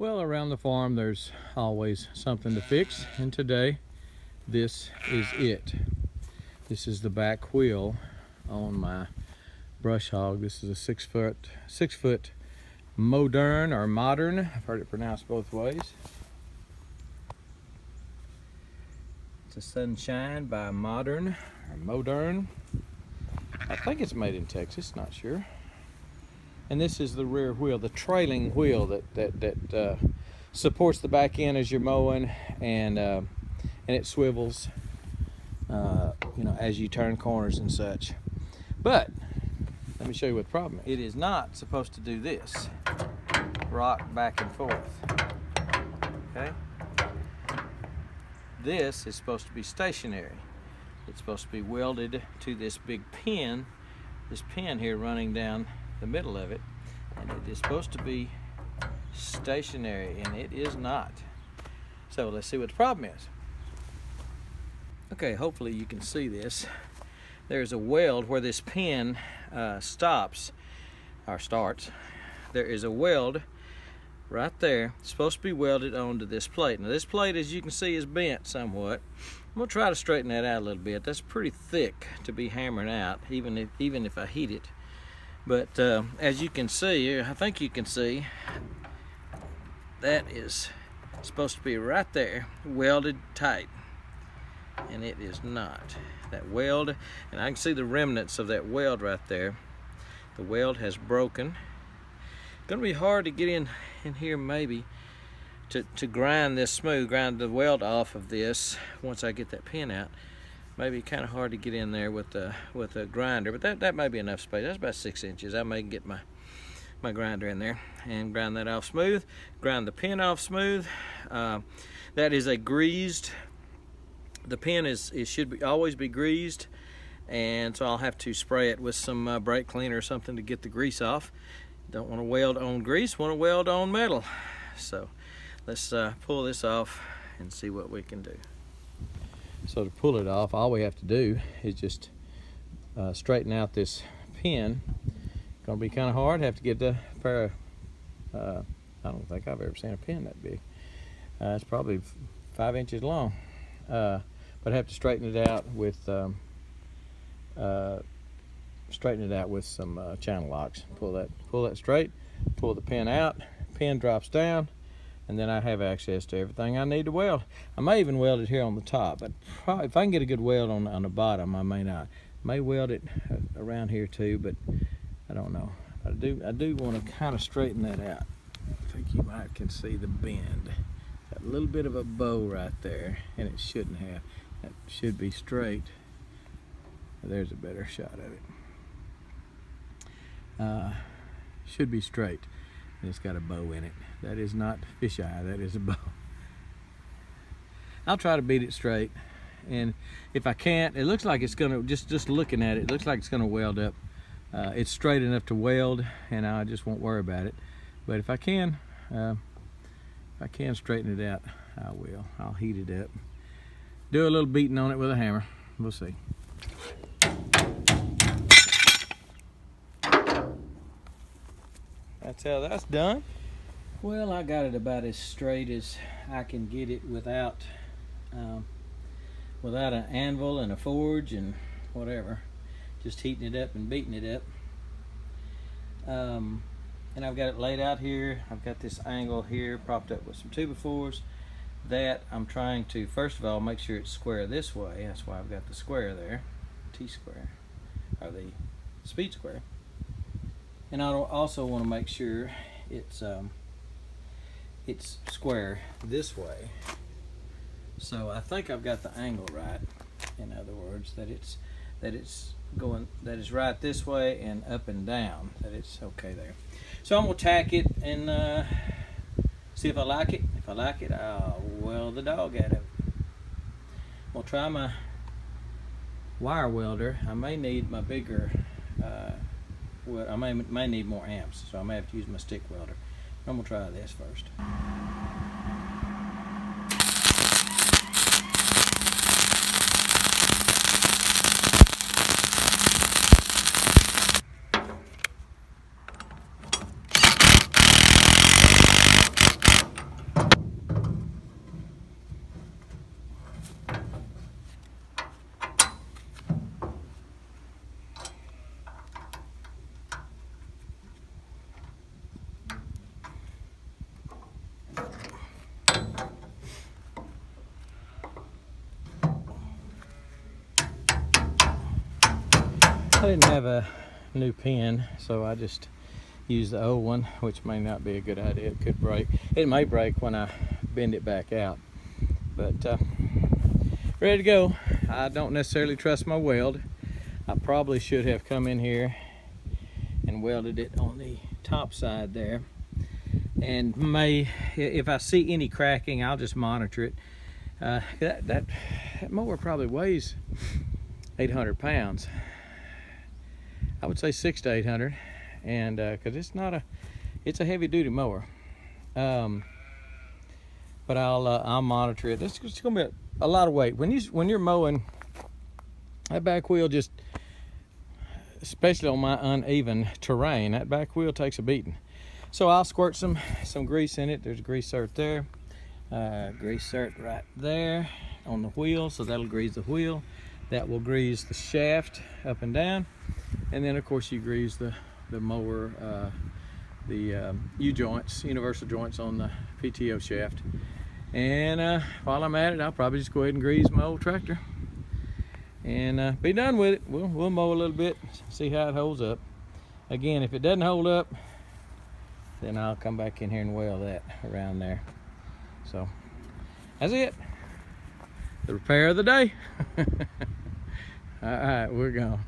Well, around the farm there's always something to fix, and today this is it. This is the back wheel on my brush hog. This is a six foot modern or modern. I've heard it pronounced both ways. It's a Sunshine by Modern or Modern. I think it's made in Texas, not sure. And this is the rear wheel, the trailing wheel that supports the back end as you're mowing, and it swivels, as you turn corners and such. But let me show you what the problem is. It is not supposed to do this, rock back and forth. Okay. This is supposed to be stationary. It's supposed to be welded to this big pin, this pin here running down the middle of it, and it is supposed to be stationary, and it is not. So let's see what the problem is. Okay, hopefully you can see this. There's a weld where this pin stops or starts. There is a weld right there. It's supposed to be welded onto this plate. Now this plate, as you can see, is bent somewhat. I'm gonna try to straighten that out a little bit. That's pretty thick to be hammering out, even if I heat it. But as you can see, I think you can see, that is supposed to be right there, welded tight, and it is not. That weld, and I can see the remnants of that weld right there. The weld has broken. Gonna be hard to get in here maybe to grind this smooth, grind the weld off of this once I get that pin out. Maybe kind of hard to get in there with a grinder, but that may be enough space. That's about 6 inches. I may get my grinder in there and grind that off smooth, grind the pin off smooth. That is a greased, the pin should always be greased, and so I'll have to spray it with some brake cleaner or something to get the grease off. Don't want to weld on grease, want to weld on metal. So let's pull this off and see what we can do. So to pull it off, all we have to do is just straighten out this pin. Gonna be kind of hard. Have to get a pair of, I don't think I've ever seen a pin that big. It's probably 5 inches long. But I have to straighten it out with some channel locks. Pull that straight, pull the pin out, pin drops down, and then I have access to everything I need to weld. I may even weld it here on the top, but probably, if I can get a good weld on the bottom, I may not. May weld it around here too, but I don't know. I do want to kind of straighten that out. I think you might can see the bend. That little bit of a bow right there, and it shouldn't have. That should be straight. There's a better shot of it. Should be straight, and it's got a bow in it. That is not fisheye, that is a bow. I'll try to beat it straight, and if I can't, it looks like it's gonna, just looking at it, it looks like it's gonna weld up. It's straight enough to weld, and I just won't worry about it. But if I can straighten it out, I will. I'll heat it up. Do a little beating on it with a hammer. We'll see. That's how that's done. Well, I got it about as straight as I can get it without an anvil and a forge and whatever. Just heating it up and beating it up. And I've got it laid out here. I've got this angle here propped up with some 2x4s. That I'm trying to, first of all, make sure it's square this way. That's why I've got the square there, T-square, or the speed square. And I also want to make sure it's square this way. So I think I've got the angle right. In other words, that it's right this way and up and down. That it's okay there. So I'm gonna tack it and see if I like it. If I like it, I'll weld the dog out of it. I'll try my wire welder. I may need my bigger. I may need more amps, so I may have to use my stick welder. I'm gonna try this first. I didn't have a new pin, so I just used the old one, which may not be a good idea. It could break. It may break when I bend it back out. But ready to go. I don't necessarily trust my weld. I probably should have come in here and welded it on the top side there. And if I see any cracking, I'll just monitor it. That mower probably weighs 800 pounds. I would say 600 to 800, and because it's a heavy-duty mower. But I'll monitor it. It's gonna be a lot of weight when you're mowing. That back wheel, just especially on my uneven terrain, that back wheel takes a beating. So I'll squirt some grease in it. There's grease cert there, grease cert right there on the wheel, so that'll grease the wheel. That will grease the shaft up and down, and then of course you grease the mower, the U-joints, universal joints on the PTO shaft. And while I'm at it, I'll probably just go ahead and grease my old tractor and be done with it. We'll mow a little bit, see how it holds up. Again, if it doesn't hold up, then I'll come back in here and weld that around there. So that's it. The repair of the day. All right, we're gone.